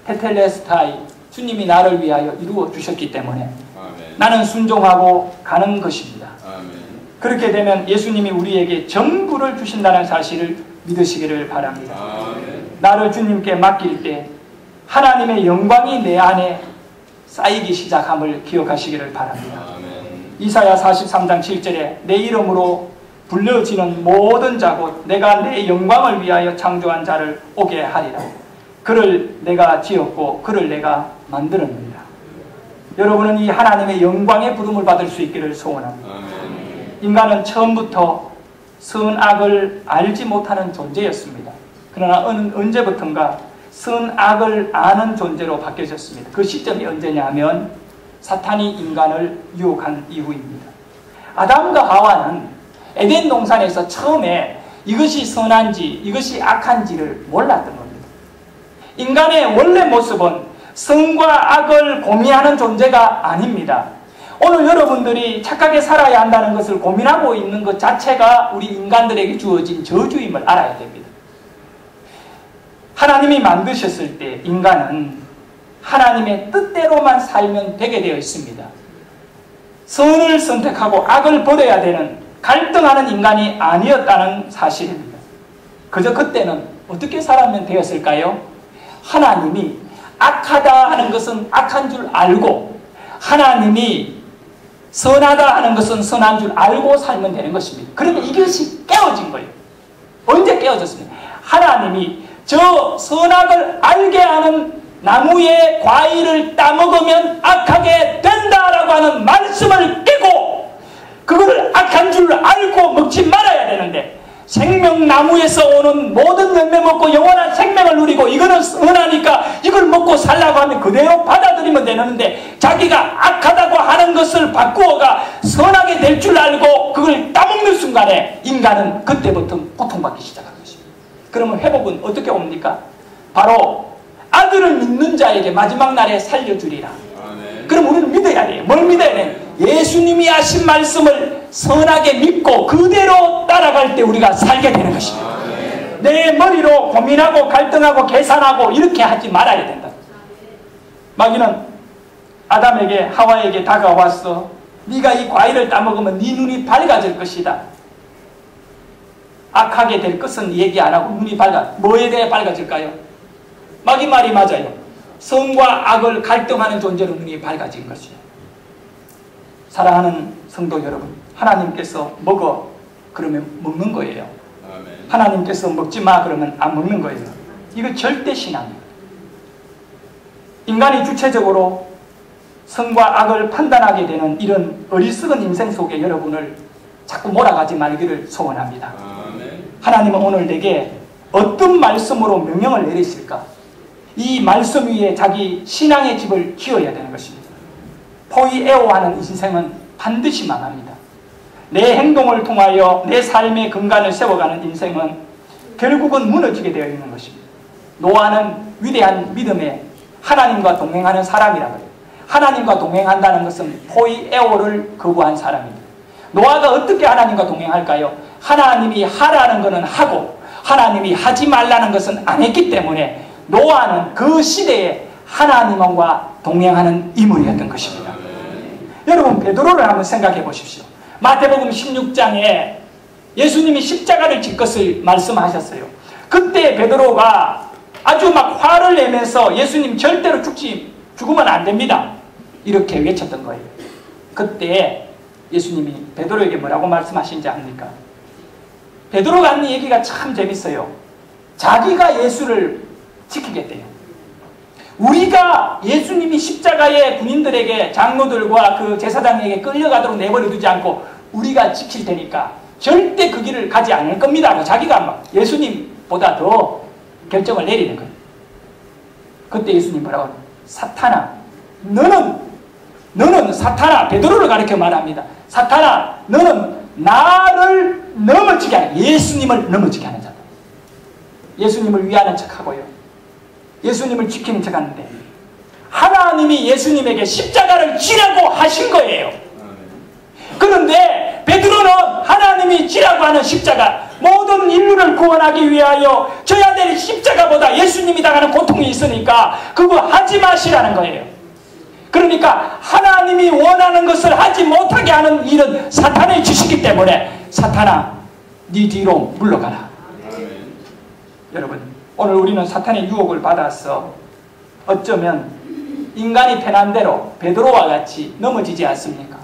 테텔레스타이 주님이 나를 위하여 이루어 주셨기 때문에 아멘. 나는 순종하고 가는 것입니다. 아멘. 그렇게 되면 예수님이 우리에게 전부를 주신다는 사실을 믿으시기를 바랍니다. 아멘. 나를 주님께 맡길 때 하나님의 영광이 내 안에 쌓이기 시작함을 기억하시기를 바랍니다. 아멘. 이사야 43장 7절에 내 이름으로 불려지는 모든 자곧 내가 내 영광을 위하여 창조한 자를 오게 하리라. 그를 내가 지었고 그를 내가 만들었느니라. 여러분은 이 하나님의 영광의 부름을 받을 수 있기를 소원합니다. 아멘. 인간은 처음부터 선악을 알지 못하는 존재였습니다. 그러나 언제부턴가 선악을 아는 존재로 바뀌어졌습니다. 그 시점이 언제냐 하면 사탄이 인간을 유혹한 이후입니다. 아담과 하와는 에덴 동산에서 처음에 이것이 선한지 이것이 악한지를 몰랐던 겁니다. 인간의 원래 모습은 선과 악을 고민하는 존재가 아닙니다. 오늘 여러분들이 착하게 살아야 한다는 것을 고민하고 있는 것 자체가 우리 인간들에게 주어진 저주임을 알아야 됩니다. 하나님이 만드셨을 때 인간은 하나님의 뜻대로만 살면 되게 되어 있습니다. 선을 선택하고 악을 버려야 되는 갈등하는 인간이 아니었다는 사실입니다. 그저 그때는 어떻게 살아면 되었을까요? 하나님이 악하다 하는 것은 악한 줄 알고 하나님이 선하다 하는 것은 선한 줄 알고 살면 되는 것입니다. 그러면 이것이 깨어진 거예요. 언제 깨어졌습니까? 하나님이 저 선악을 알게 하는 나무의 과일을 따먹으면 악하게 된다라고 하는 말씀을 깨고 그거를 악한 줄 알고 먹지 말아야 되는데 생명나무에서 오는 모든 열매 먹고 영원한 생명을 누리고 이거는 선하니까 이걸 먹고 살라고 하면 그대로 받아들이면 되는데 자기가 악하다고 하는 것을 바꾸어가 선하게 될 줄 알고 그걸 따먹는 순간에 인간은 그때부터 고통받기 시작한 것입니다. 그러면 회복은 어떻게 옵니까? 바로 아들을 믿는 자에게 마지막 날에 살려주리라. 그럼 우리는 믿어야 돼요. 뭘 믿어야 돼요? 예수님이 하신 말씀을 선하게 믿고 그대로 따라갈 때 우리가 살게 되는 것입니다. 내 머리로 고민하고 갈등하고 계산하고 이렇게 하지 말아야 된다. 마귀는 아담에게 하와에게 다가와서 네가 이 과일을 따먹으면 네 눈이 밝아질 것이다. 악하게 될 것은 얘기 안 하고 눈이 뭐에 대해 밝아질까요? 마귀 말이 맞아요. 선과 악을 갈등하는 존재로 눈이 밝아진 것이에요. 사랑하는 성도 여러분, 하나님께서 먹어 그러면 먹는 거예요. 하나님께서 먹지 마 그러면 안 먹는 거예요. 이거 절대 신앙입니다. 인간이 주체적으로 선과 악을 판단하게 되는 이런 어리석은 인생 속에 여러분을 자꾸 몰아가지 말기를 소원합니다. 하나님은 오늘 내게 어떤 말씀으로 명령을 내리실까? 이 말씀 위에 자기 신앙의 집을 지어야 되는 것입니다. 포이에오하는 인생은 반드시 망합니다. 내 행동을 통하여 내 삶의 근간을 세워가는 인생은 결국은 무너지게 되어 있는 것입니다. 노아는 위대한 믿음에 하나님과 동행하는 사람이라 그래요. 하나님과 동행한다는 것은 포이에오를 거부한 사람입니다. 노아가 어떻게 하나님과 동행할까요? 하나님이 하라는 것은 하고 하나님이 하지 말라는 것은 안 했기 때문에 노아는 그 시대에 하나님과 동행하는 인물이었던 것입니다. 여러분, 베드로를 한번 생각해 보십시오. 마태복음 16장에 예수님이 십자가를 질 것을 말씀하셨어요. 그때 베드로가 아주 막 화를 내면서 예수님 절대로 죽으면 안 됩니다. 이렇게 외쳤던 거예요. 그때 예수님이 베드로에게 뭐라고 말씀하신지 압니까? 베드로가 하는 얘기가 참 재밌어요. 자기가 예수를 지키겠대요. 우리가 예수님이 십자가의 군인들에게 장로들과 그 제사장에게 끌려가도록 내버려 두지 않고 우리가 지킬 테니까 절대 그 길을 가지 않을 겁니다. 자기가 막 예수님보다 더 결정을 내리는 거예요. 그때 예수님 뭐라고 하냐? 사탄아, 너는 사탄아, 베드로를 가리켜 말합니다. 사탄아, 너는 나를 넘어지게 하는, 예수님을 넘어지게 하는 자다. 예수님을 위하는 척하고요, 예수님을 지키는 척하는데 하나님이 예수님에게 십자가를 지라고 하신 거예요. 그런데 베드로는 하나님이 지라고 하는 십자가, 모든 인류를 구원하기 위하여 져야 될 십자가보다 예수님이 당하는 고통이 있으니까 그거 하지 마시라는 거예요. 그러니까 하나님이 원하는 것을 하지 못하게 하는 일은 사탄의 짓이기 때문에 사탄아, 네 뒤로 물러가라. 여러분, 오늘 우리는 사탄의 유혹을 받아서 어쩌면 인간이 편한 대로 베드로와 같이 넘어지지 않습니까?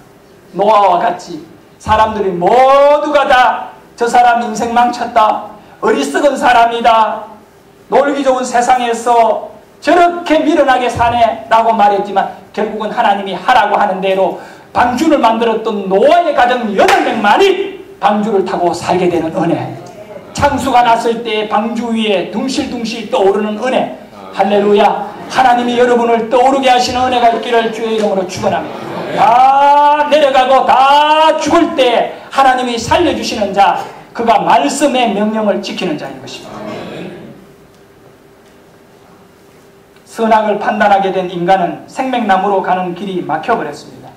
노아와 같이 사람들이 모두가 다 저 사람 인생 망쳤다, 어리석은 사람이다, 놀기 좋은 세상에서 저렇게 미련하게 사네 라고 말했지만 결국은 하나님이 하라고 하는 대로 방주를 만들었던 노아의 가정 8명만이 방주를 타고 살게 되는 은혜, 창수가 났을 때 방주 위에 둥실둥실 떠오르는 은혜, 할렐루야. 하나님이 여러분을 떠오르게 하시는 은혜가 있기를 주의 이름으로 축원합니다. 다 내려가고 다 죽을 때 하나님이 살려주시는 자, 그가 말씀의 명령을 지키는 자인 것입니다. 선악을 판단하게 된 인간은 생명나무로 가는 길이 막혀버렸습니다.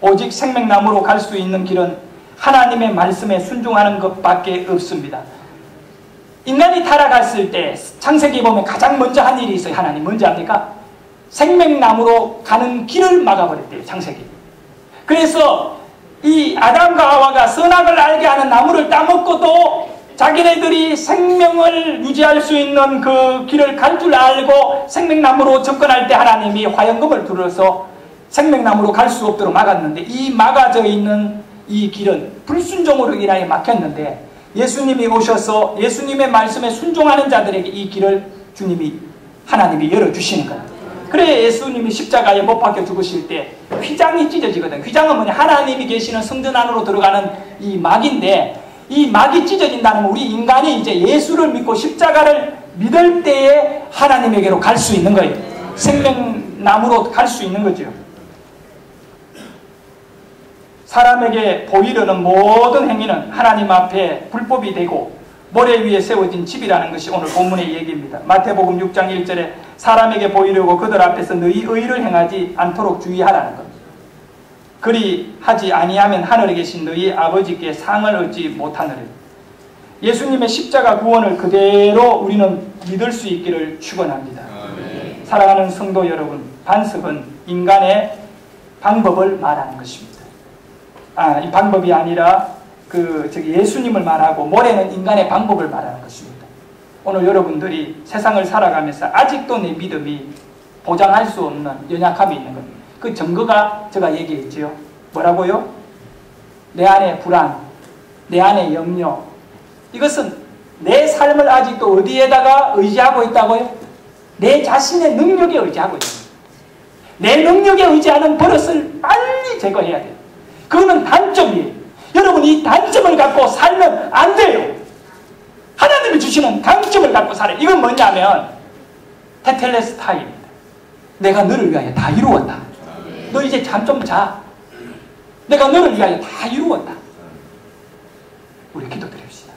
오직 생명나무로 갈 수 있는 길은 하나님의 말씀에 순종하는 것밖에 없습니다. 인간이 타락했을 때 창세기 보면 가장 먼저 한 일이 있어요. 하나님 뭔지 압니까? 생명나무로 가는 길을 막아버렸대요. 창세기. 그래서 이 아담과 하와가 선악을 알게 하는 나무를 따먹고도 자기네들이 생명을 유지할 수 있는 그 길을 갈 줄 알고 생명나무로 접근할 때 하나님이 화염금을 들어서 생명나무로 갈 수 없도록 막았는데, 이 막아져 있는 이 길은 불순종으로 인하여 막혔는데 예수님이 오셔서 예수님의 말씀에 순종하는 자들에게 이 길을 하나님이 열어주시는 거예요. 그래 예수님이 십자가에 못 박혀 죽으실 때 휘장이 찢어지거든. 휘장은 뭐냐? 하나님이 계시는 성전 안으로 들어가는 이 막인데, 이 막이 찢어진다는 건 우리 인간이 이제 예수를 믿고 십자가를 믿을 때에 하나님에게로 갈 수 있는 거예요. 생명나무로 갈 수 있는 거죠. 사람에게 보이려는 모든 행위는 하나님 앞에 불법이 되고 모래 위에 세워진 집이라는 것이 오늘 본문의 얘기입니다. 마태복음 6장 1절에 사람에게 보이려고 그들 앞에서 너희 의를 행하지 않도록 주의하라는 겁니다. 그리 하지 아니하면 하늘에 계신 너희 아버지께 상을 얻지 못하느라. 예수님의 십자가 구원을 그대로 우리는 믿을 수 있기를 축원합니다. 사랑하는 성도 여러분, 반석은 인간의 방법을 말하는 것입니다. 이 방법이 아니라 예수님을 말하고 모래는 인간의 방법을 말하는 것입니다. 오늘 여러분들이 세상을 살아가면서 아직도 내 믿음이 보장할 수 없는 연약함이 있는 겁니다. 그 증거가 제가 얘기했죠. 뭐라고요? 내 안에 불안, 내 안에 염려. 이것은 내 삶을 아직도 어디에다가 의지하고 있다고요? 내 자신의 능력에 의지하고 있습니다. 내 능력에 의지하는 버릇을 빨리 제거해야 돼요. 그거는 단점이에요. 여러분, 이 단점을 갖고 살면 안 돼요. 하나님이 주시는 강점을 갖고 살아요. 이건 뭐냐면 테텔레스타입니다. 내가 너를 위하여 다 이루었다. 너 이제 잠 좀 자. 내가 너를 위하여 다 이루었다. 우리 기도드립시다.